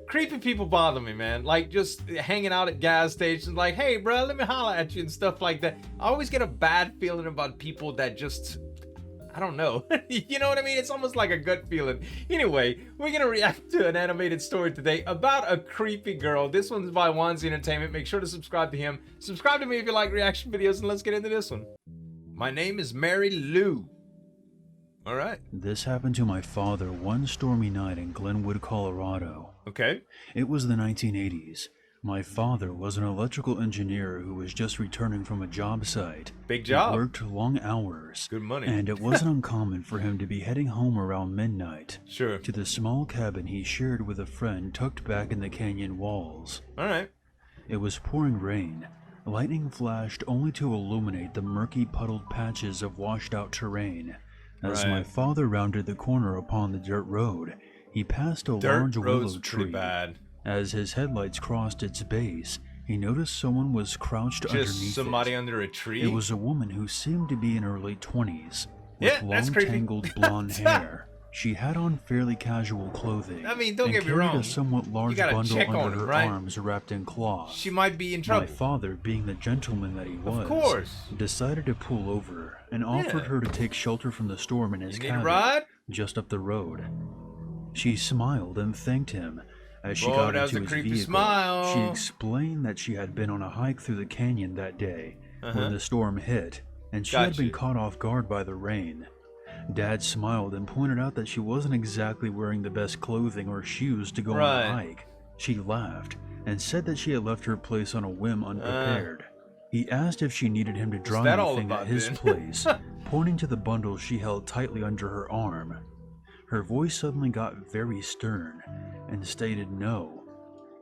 creepy people bother me, man. Like, just hanging out at gas stations, like, hey, bro, let me holler at you and stuff like that. I always get a bad feeling about people that just, I don't know. You know what I mean? It's almost like a gut feeling. Anyway, we're gonna react to an animated story today about a creepy girl. This one's by Wansee Entertainment. Make sure to subscribe to him. Subscribe to me if you like reaction videos, and let's get into this one. My name is Mary Lou. All right. This happened to my father one stormy night in Glenwood, Colorado. Okay. It was the 1980s. My father was an electrical engineer who was just returning from a job site. Big job. He worked long hours. Good money. And it wasn't uncommon for him to be heading home around midnight. Sure. To the small cabin he shared with a friend tucked back in the canyon walls. All right. It was pouring rain. Lightning flashed only to illuminate the murky puddled patches of washed out terrain. As my father rounded the corner upon the dirt road, he passed a large willow tree. Bad. As his headlights crossed its base, he noticed someone was crouched underneath it. Just somebody under a tree? It was a woman who seemed to be in her late 20s, with long tangled blonde hair. She had on fairly casual clothing. I mean, don't get me carried wrong. A somewhat large bundle under her arms wrapped in cloth. She might be in trouble. My father, being the gentleman that he was, of course, decided to pull over and offered her to take shelter from the storm in his cabin just up the road. She smiled and thanked him. As she got into his vehicle, she explained that she had been on a hike through the canyon that day when the storm hit, and she had been caught off guard by the rain. Dad smiled and pointed out that she wasn't exactly wearing the best clothing or shoes to go on a hike. She laughed and said that she had left her place on a whim unprepared. He asked if she needed him to draw anything at his place, pointing to the bundle she held tightly under her arm. Her voice suddenly got very stern and stated no.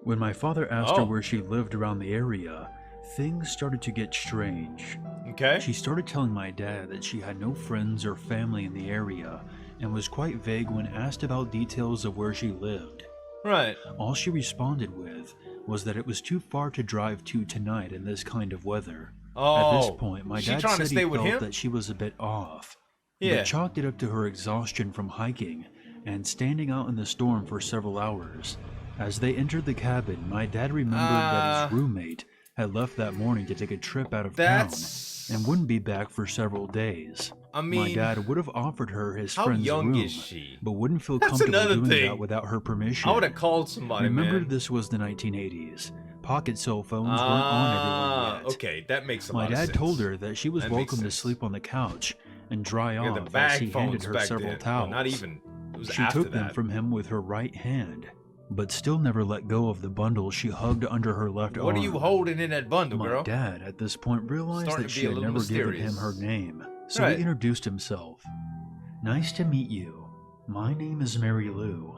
When my father asked her where she lived around the area, things started to get strange. Okay. She started telling my dad that she had no friends or family in the area and was quite vague when asked about details of where she lived. Right. All she responded with was that it was too far to drive to tonight in this kind of weather. At this point, my dad said he felt that she was a bit off. But chalked it up to her exhaustion from hiking and standing out in the storm for several hours. As they entered the cabin, my dad remembered that his roommate had left that morning to take a trip out of town and wouldn't be back for several days. I mean, my dad would have offered her his friend's room, but wouldn't feel comfortable doing that without her permission. I would have called somebody, Remember, this was the 1980s. Pocket cell phones weren't on everywhere yet. Okay, that makes a lot of sense. sense. My dad told her that she was welcome to sleep on the couch and dry off as he handed her several towels. Not even. It was she took them from him with her right hand, but still never let go of the bundle she hugged under her left arm. What are you holding in that bundle, girl? My dad, at this point, realized that she had never given him her name, so he introduced himself. Nice to meet you. My name is Mary Lou.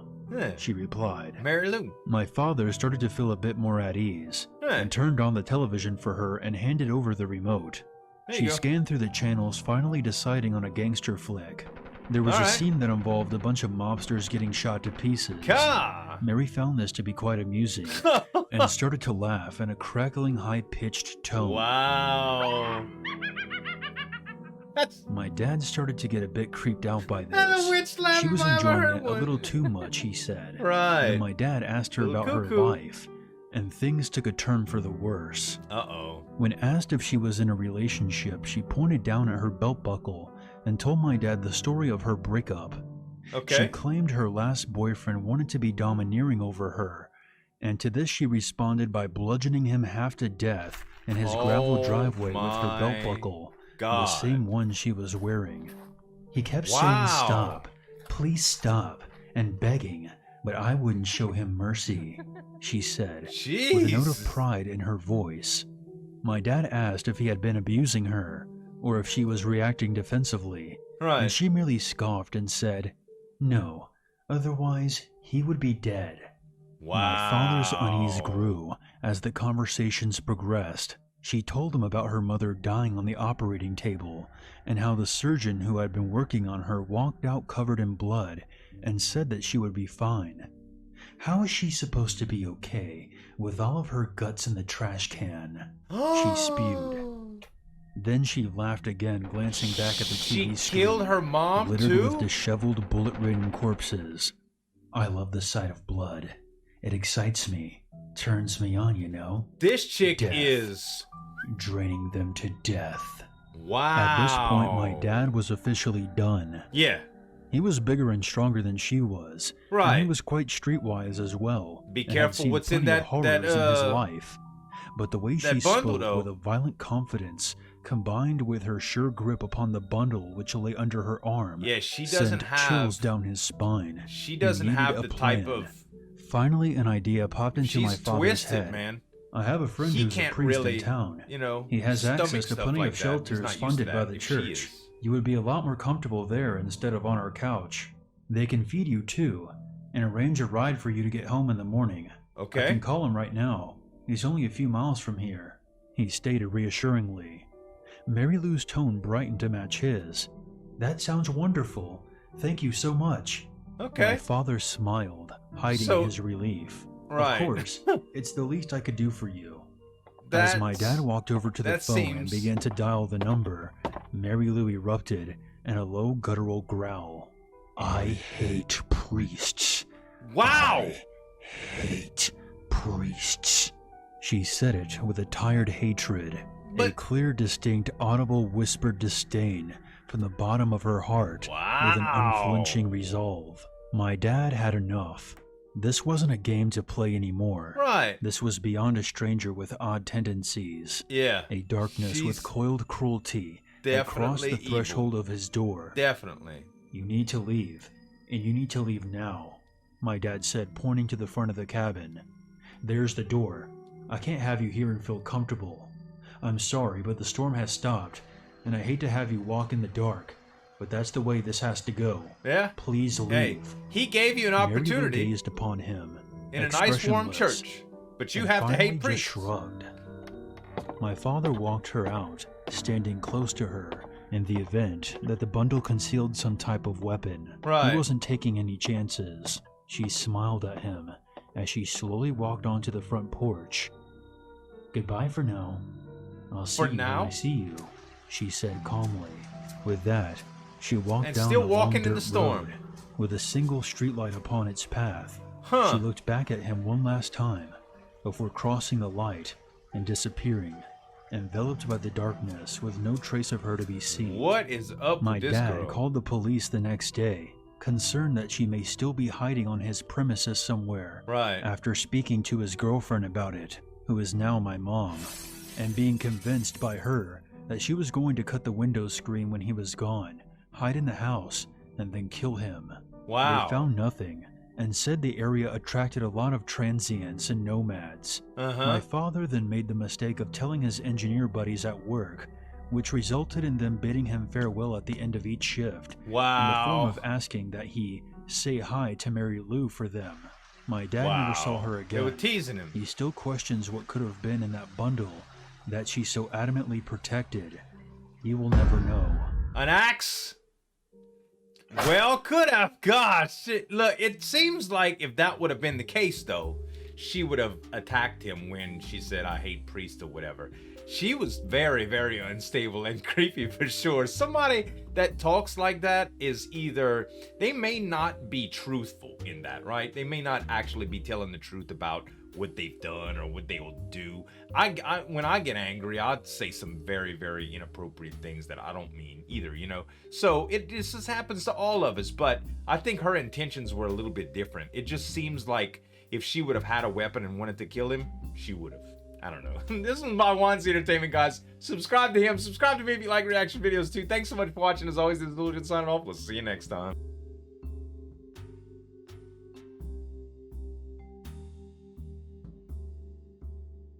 She replied. Mary Lou. My father started to feel a bit more at ease and turned on the television for her and handed over the remote. She scanned through the channels, finally deciding on a gangster flick. There was a scene that involved a bunch of mobsters getting shot to pieces. Mary found this to be quite amusing and started to laugh in a crackling, high-pitched tone. Wow. My dad started to get a bit creeped out by this. She was enjoying it a little too much, he said. And my dad asked her about her life, and things took a turn for the worse. When asked if she was in a relationship, she pointed down at her belt buckle and told my dad the story of her breakup. She claimed her last boyfriend wanted to be domineering over her, and to this she responded by bludgeoning him half to death in his gravel driveway with her belt buckle, the same one she was wearing. He kept saying stop, please stop, and begging, but I wouldn't show him mercy, she said, with a note of pride in her voice. My dad asked if he had been abusing her, or if she was reacting defensively, and she merely scoffed and said, no, otherwise he would be dead. My father's unease grew as the conversations progressed. She told him about her mother dying on the operating table, and how the surgeon who had been working on her walked out covered in blood and said that she would be fine. How is she supposed to be okay with all of her guts in the trash can? She spewed. Then she laughed again, glancing back at the TV screen. She killed her mom littered too? with disheveled, bullet-ridden corpses. I love the sight of blood. It excites me. Turns me on, you know. This chick Death. is... Draining them to death. Wow. At this point, my dad was officially done. Yeah. He was bigger and stronger than she was. Right. And he was quite streetwise as well. Be careful what's in that in his life. But the way she spoke bundle, with a violent confidence, combined with her sure grip upon the bundle which lay under her arm, she doesn't sent have chills down his spine. She doesn't have the type of... Finally, an idea popped into my father's head. Man. I have a friend who's a priest in town. You know, he has access to plenty like of shelters funded by the church. You would be a lot more comfortable there instead of on our couch. They can feed you too, and arrange a ride for you to get home in the morning. Okay. I can call him right now. He's only a few miles from here, he stated reassuringly. Mary Lou's tone brightened to match his. That sounds wonderful. Thank you so much. Okay. My father smiled, hiding his relief. Right. Of course, it's the least I could do for you. As my dad walked over to the phone and began to dial the number, Mary Lou erupted in a low guttural growl. I hate priests. Wow! I hate priests. She said it with a tired hatred, a clear, distinct, audible, whispered disdain from the bottom of her heart, with an unflinching resolve. My dad had enough. This wasn't a game to play anymore. Right. This was beyond a stranger with odd tendencies. Yeah. A darkness with coiled cruelty that crossed the threshold of his door. Definitely. You need to leave, and you need to leave now, my dad said, pointing to the front of the cabin. There's the door. I can't have you here and feel comfortable. I'm sorry, but the storm has stopped, and I hate to have you walk in the dark. But that's the way this has to go. Yeah. Please leave. Hey, he gave you an opportunity. Mary gazed upon him in a nice warm church, but you have to hate priests. Just shrugged. My father walked her out, standing close to her, in the event that the bundle concealed some type of weapon. Right. He wasn't taking any chances. She smiled at him as she slowly walked onto the front porch. Goodbye for now. I'll see you when I see you, she said calmly. With that, she walked down the long dirt road with a single streetlight upon its path. She looked back at him one last time before crossing the light and disappearing, enveloped by the darkness with no trace of her to be seen. What is up with this girl? My dad called the police the next day, concerned that she may still be hiding on his premises somewhere. Right. After speaking to his girlfriend about it, who is now my mom, and being convinced by her that she was going to cut the window screen when he was gone, hide in the house, and then kill him. Wow. They found nothing, and said the area attracted a lot of transients and nomads. My father then made the mistake of telling his engineer buddies at work, which resulted in them bidding him farewell at the end of each shift. Wow. In the form of asking that he say hi to Mary Lou for them. My dad never saw her again. They were teasing him. He still questions what could have been in that bundle that she so adamantly protected. He will never know. An axe? Well, could have. Gosh, look, it seems like if that would have been the case, though, she would have attacked him when she said, I hate priests or whatever. She was very, very unstable and creepy for sure. Somebody that talks like that is either, they may not be truthful in that, right? They may not actually be telling the truth about what they've done or what they will do. When I get angry, I'd say some very, very inappropriate things that I don't mean either, you know? So it just happens to all of us, but I think her intentions were a little bit different. It just seems like if she would have had a weapon and wanted to kill him, she would have. I don't know. This is my Wansee Entertainment, guys. Subscribe to him. Subscribe to me if you like reaction videos too. Thanks so much for watching. As always, this is Zueljin signing off. We'll see you next time.